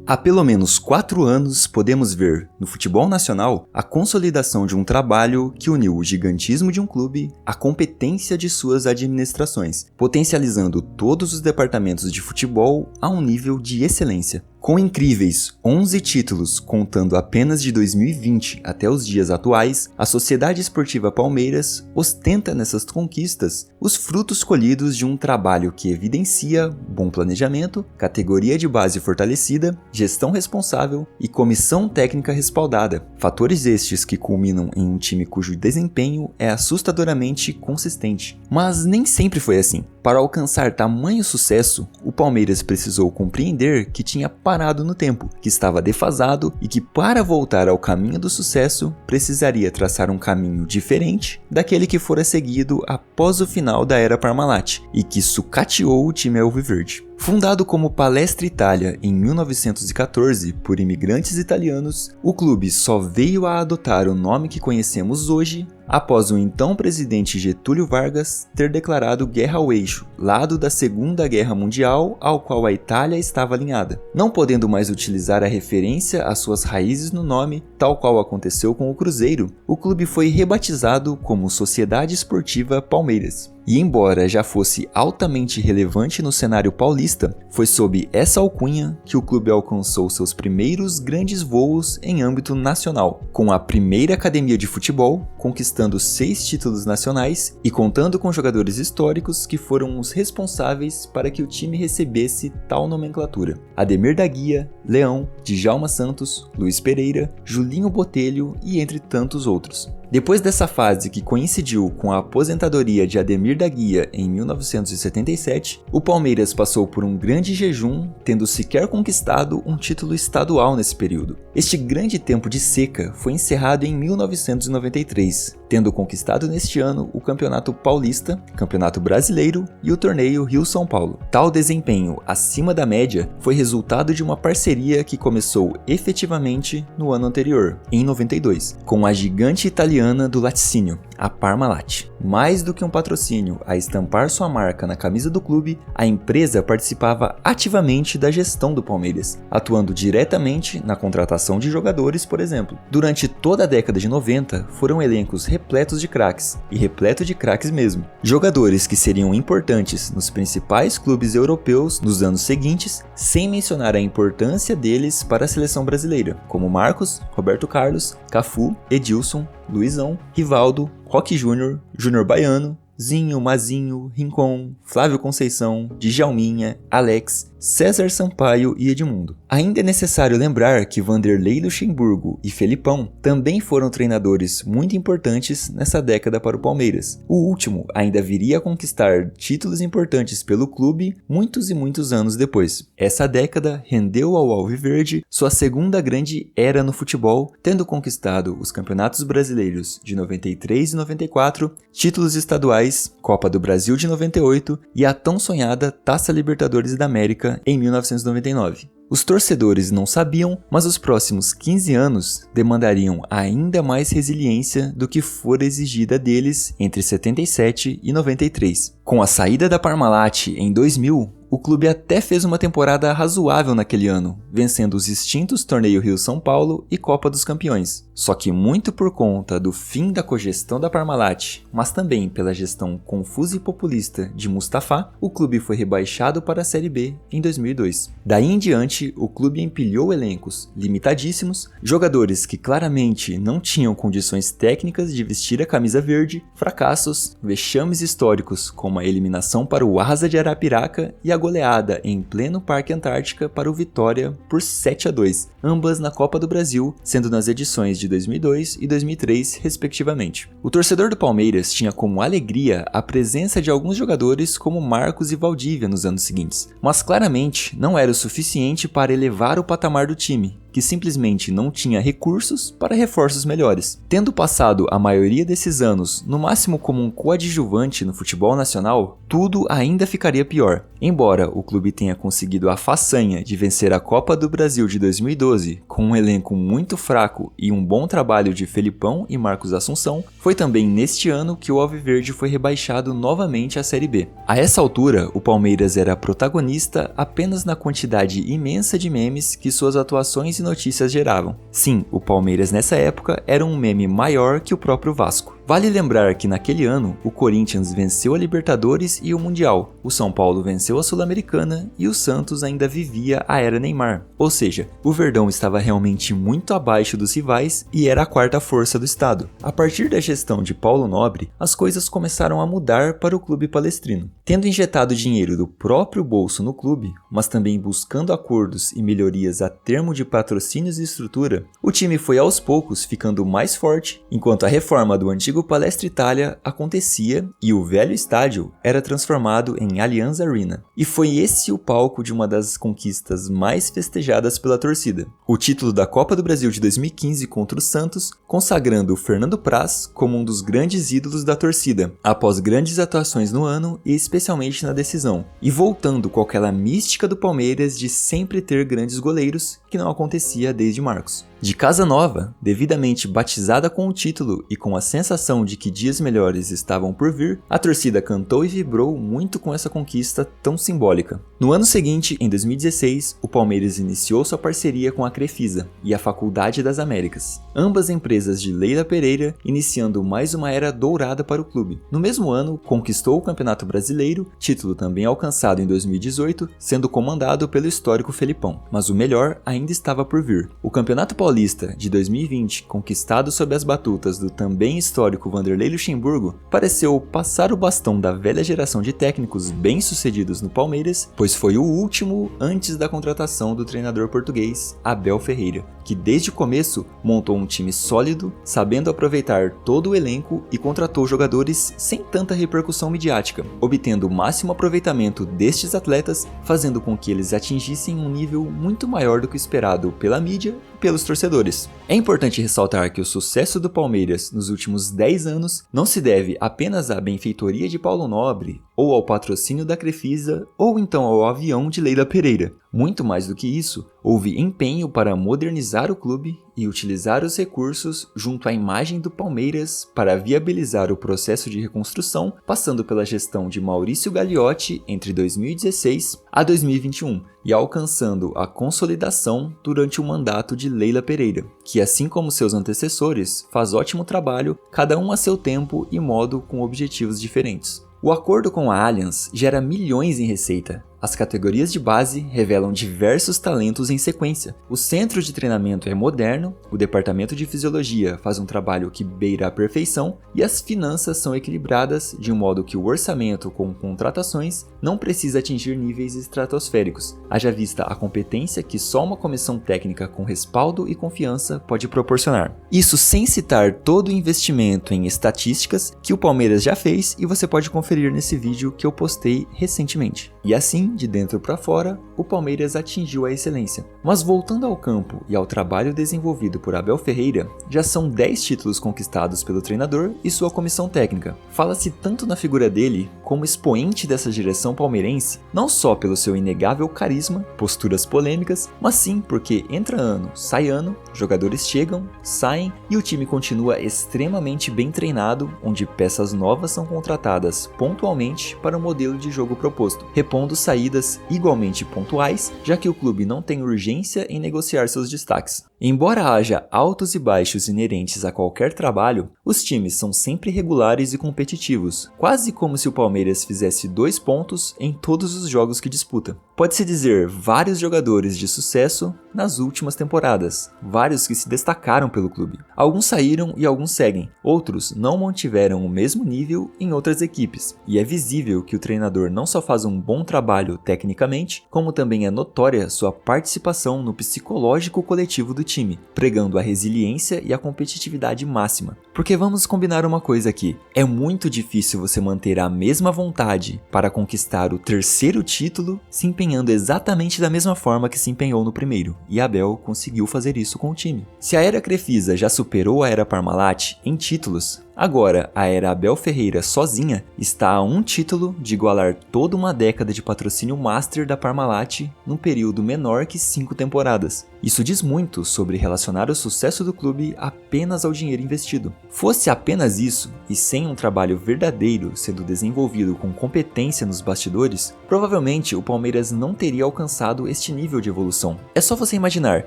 Há pelo menos 4 anos podemos ver, no futebol nacional, a consolidação de um trabalho que uniu o gigantismo de um clube à competência de suas administrações, potencializando todos os departamentos de futebol a um nível de excelência. Com incríveis 11 títulos, contando apenas de 2020 até os dias atuais, a Sociedade Esportiva Palmeiras ostenta nessas conquistas os frutos colhidos de um trabalho que evidencia bom planejamento, categoria de base fortalecida, gestão responsável e comissão técnica respaldada. Fatores estes que culminam em um time cujo desempenho é assustadoramente consistente. Mas nem sempre foi assim. Para alcançar tamanho sucesso, o Palmeiras precisou compreender que tinha parado no tempo, que estava defasado e que para voltar ao caminho do sucesso precisaria traçar um caminho diferente daquele que fora seguido após o final da era Parmalat e que sucateou o time alviverde. Fundado como Palestra Itália em 1914 por imigrantes italianos, o clube só veio a adotar o nome que conhecemos hoje após o então presidente Getúlio Vargas ter declarado guerra ao eixo, lado da Segunda Guerra Mundial ao qual a Itália estava alinhada. Não podendo mais utilizar a referência às suas raízes no nome, tal qual aconteceu com o Cruzeiro, o clube foi rebatizado como Sociedade Esportiva Palmeiras. E embora já fosse altamente relevante no cenário paulista, foi sob essa alcunha que o clube alcançou seus primeiros grandes voos em âmbito nacional, com a primeira academia de futebol, conquistando 6 títulos nacionais e contando com jogadores históricos que foram os responsáveis para que o time recebesse tal nomenclatura: Ademir da Guia, Leão, Djalma Santos, Luiz Pereira, Julinho Botelho e entre tantos outros. Depois dessa fase que coincidiu com a aposentadoria de Ademir da Guia em 1977, o Palmeiras passou por um grande jejum, tendo sequer conquistado um título estadual nesse período. Este grande tempo de seca foi encerrado em 1993, tendo conquistado neste ano o Campeonato Paulista, Campeonato Brasileiro e o Torneio Rio-São Paulo. Tal desempenho acima da média foi resultado de uma parceria que começou efetivamente no ano anterior, em 92, com a gigante italiana do laticínio, a Parmalat. Mais do que um patrocínio a estampar sua marca na camisa do clube, a empresa participava ativamente da gestão do Palmeiras, atuando diretamente na contratação de jogadores, por exemplo. Durante toda a década de 90, foram elencos repletos de craques, e repleto de craques mesmo. Jogadores que seriam importantes nos principais clubes europeus nos anos seguintes, sem mencionar a importância deles para a seleção brasileira, como Marcos, Roberto Carlos, Cafu, Edilson, Luizão, Rivaldo, Roque Júnior, Júnior Baiano, Zinho, Mazinho, Rincon, Flávio Conceição, Djalminha, Alex, César Sampaio e Edmundo. Ainda é necessário lembrar que Vanderlei Luxemburgo e Felipão também foram treinadores muito importantes nessa década para o Palmeiras. O último ainda viria a conquistar títulos importantes pelo clube muitos e muitos anos depois. Essa década rendeu ao Alviverde sua segunda grande era no futebol, tendo conquistado os campeonatos brasileiros de 93 e 94, títulos estaduais, Copa do Brasil de 98 e a tão sonhada Taça Libertadores da América em 1999. Os torcedores não sabiam, mas os próximos 15 anos demandariam ainda mais resiliência do que fora exigida deles entre 77 e 93. Com a saída da Parmalat em 2000, o clube até fez uma temporada razoável naquele ano, vencendo os extintos Torneio Rio-São Paulo e Copa dos Campeões. Só que muito por conta do fim da cogestão da Parmalat, mas também pela gestão confusa e populista de Mustafa, o clube foi rebaixado para a Série B em 2002. Daí em diante, o clube empilhou elencos limitadíssimos, jogadores que claramente não tinham condições técnicas de vestir a camisa verde, fracassos, vexames históricos como a eliminação para o Asa de Arapiraca e a goleada em pleno Parque Antártica para o Vitória por 7-2, ambas na Copa do Brasil, sendo nas edições de 2002 e 2003, respectivamente. O torcedor do Palmeiras tinha como alegria a presença de alguns jogadores como Marcos e Valdívia nos anos seguintes, mas claramente não era o suficiente para elevar o patamar do time, que que simplesmente não tinha recursos para reforços melhores. Tendo passado a maioria desses anos, no máximo como um coadjuvante no futebol nacional, tudo ainda ficaria pior. Embora o clube tenha conseguido a façanha de vencer a Copa do Brasil de 2012 com um elenco muito fraco e um bom trabalho de Felipão e Marcos Assunção, foi também neste ano que o Alviverde foi rebaixado novamente à Série B. A essa altura, o Palmeiras era protagonista apenas na quantidade imensa de memes que suas atuações e notícias geravam. Sim, o Palmeiras nessa época era um meme maior que o próprio Vasco. Vale lembrar que naquele ano, o Corinthians venceu a Libertadores e o Mundial, o São Paulo venceu a Sul-Americana e o Santos ainda vivia a era Neymar. Ou seja, o Verdão estava realmente muito abaixo dos rivais e era a quarta força do estado. A partir da gestão de Paulo Nobre, as coisas começaram a mudar para o clube palestrino. Tendo injetado dinheiro do próprio bolso no clube, mas também buscando acordos e melhorias a termo de patrocínios e estrutura, o time foi aos poucos ficando mais forte, enquanto a reforma do antigo Palestra Itália acontecia e o velho estádio era transformado em Allianz Arena. E foi esse o palco de uma das conquistas mais festejadas pela torcida. O título da Copa do Brasil de 2015 contra o Santos, consagrando o Fernando Praz como um dos grandes ídolos da torcida, após grandes atuações no ano e especialmente na decisão, e voltando com aquela mística do Palmeiras de sempre ter grandes goleiros, que não acontecia desde Marcos. De casa nova, devidamente batizada com o título e com a sensação de que dias melhores estavam por vir, a torcida cantou e vibrou muito com essa conquista tão simbólica. No ano seguinte, em 2016, o Palmeiras iniciou sua parceria com a Crefisa e a Faculdade das Américas, ambas empresas de Leila Pereira, iniciando mais uma era dourada para o clube. No mesmo ano, conquistou o Campeonato Brasileiro, título também alcançado em 2018, sendo comandado pelo histórico Felipão. Mas o melhor ainda estava por vir. O Campeonato Paulista de 2020, conquistado sob as batutas do também histórico Vanderlei Luxemburgo, pareceu passar o bastão da velha geração de técnicos bem-sucedidos no Palmeiras, pois foi o último antes da contratação do treinador português Abel Ferreira, que desde o começo montou um time sólido, sabendo aproveitar todo o elenco e contratou jogadores sem tanta repercussão midiática, obtendo o máximo aproveitamento destes atletas, fazendo com que eles atingissem um nível muito maior do que o esperado pela mídia e pelos torcedores. É importante ressaltar que o sucesso do Palmeiras nos últimos 10 anos não se deve apenas à benfeitoria de Paulo Nobre, ou ao patrocínio da Crefisa, ou então ao avião de Leila Pereira. Muito mais do que isso, houve empenho para modernizar o clube e utilizar os recursos junto à imagem do Palmeiras para viabilizar o processo de reconstrução, passando pela gestão de Maurício Gagliotti entre 2016 a 2021 e alcançando a consolidação durante o mandato de Leila Pereira, que assim como seus antecessores, faz ótimo trabalho, cada um a seu tempo e modo com objetivos diferentes. O acordo com a Allianz gera milhões em receita. As categorias de base revelam diversos talentos em sequência. O centro de treinamento é moderno, o departamento de fisiologia faz um trabalho que beira a perfeição e as finanças são equilibradas de um modo que o orçamento com contratações não precisa atingir níveis estratosféricos, haja vista a competência que só uma comissão técnica com respaldo e confiança pode proporcionar. Isso sem citar todo o investimento em estatísticas que o Palmeiras já fez e você pode conferir nesse vídeo que eu postei recentemente. E assim, de dentro para fora, o Palmeiras atingiu a excelência. Mas voltando ao campo e ao trabalho desenvolvido por Abel Ferreira, já são 10 títulos conquistados pelo treinador e sua comissão técnica. Fala-se tanto na figura dele como expoente dessa direção palmeirense, não só pelo seu inegável carisma, posturas polêmicas, mas sim porque entra ano, sai ano, jogadores chegam, saem e o time continua extremamente bem treinado, onde peças novas são contratadas pontualmente para o modelo de jogo proposto, repondo saídas igualmente pontuais, já que o clube não tem urgência em negociar seus destaques. Embora haja altos e baixos inerentes a qualquer trabalho, os times são sempre regulares e competitivos, quase como se o Palmeiras fizesse 2 pontos em todos os jogos que disputa. Pode-se dizer vários jogadores de sucesso nas últimas temporadas, vários que se destacaram pelo clube. Alguns saíram e alguns seguem, outros não mantiveram o mesmo nível em outras equipes, e é visível que o treinador não só faz um bom trabalho tecnicamente, como também é notória sua participação no psicológico coletivo do time, pregando a resiliência e a competitividade máxima. Porque vamos combinar uma coisa aqui, é muito difícil você manter a mesma vontade para conquistar o 3º título se empenhar empenhando exatamente da mesma forma que se empenhou no primeiro, e Abel conseguiu fazer isso com o time. Se a era Crefisa já superou a era Parmalat em títulos, agora a era Abel Ferreira sozinha está a um título de igualar toda uma década de patrocínio master da Parmalat num período menor que 5 temporadas. Isso diz muito sobre relacionar o sucesso do clube apenas ao dinheiro investido. Fosse apenas isso, e sem um trabalho verdadeiro sendo desenvolvido com competência nos bastidores, provavelmente o Palmeiras não teria alcançado este nível de evolução. É só você imaginar,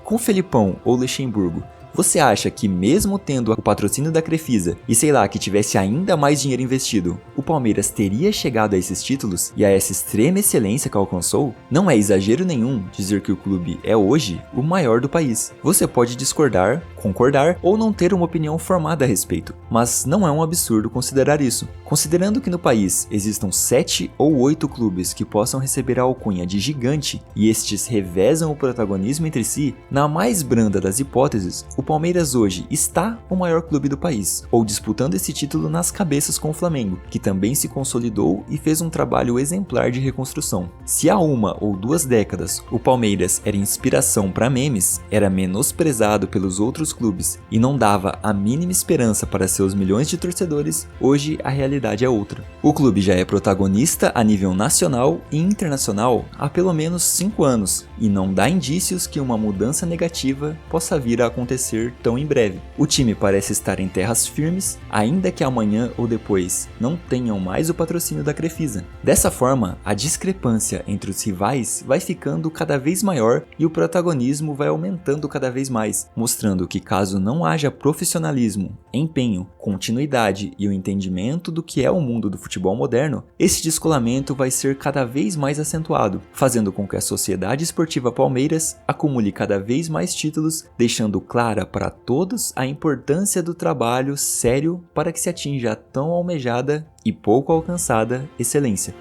com Felipão ou Luxemburgo, você acha que mesmo tendo o patrocínio da Crefisa e sei lá, que tivesse ainda mais dinheiro investido, o Palmeiras teria chegado a esses títulos e a essa extrema excelência que alcançou? Não é exagero nenhum dizer que o clube é hoje o maior do país. Você pode discordar, concordar ou não ter uma opinião formada a respeito, mas não é um absurdo considerar isso. Considerando que no país existam 7 ou 8 clubes que possam receber a alcunha de gigante e estes revezam o protagonismo entre si, na mais branda das hipóteses, o Palmeiras hoje está o maior clube do país, ou disputando esse título nas cabeças com o Flamengo, que também se consolidou e fez um trabalho exemplar de reconstrução. Se há 1 ou 2 décadas o Palmeiras era inspiração para memes, era menosprezado pelos outros clubes e não dava a mínima esperança para seus milhões de torcedores, hoje a realidade é outra. O clube já é protagonista a nível nacional e internacional há pelo menos 5 anos e não dá indícios que uma mudança negativa possa vir a acontecer tão em breve. O time parece estar em terras firmes, ainda que amanhã ou depois não tenham mais o patrocínio da Crefisa. Dessa forma, a discrepância entre os rivais vai ficando cada vez maior e o protagonismo vai aumentando cada vez mais, mostrando que caso não haja profissionalismo, empenho, continuidade e o entendimento do que é o mundo do futebol moderno, esse descolamento vai ser cada vez mais acentuado, fazendo com que a Sociedade Esportiva Palmeiras acumule cada vez mais títulos, deixando clara para todos a importância do trabalho sério para que se atinja a tão almejada e pouco alcançada excelência.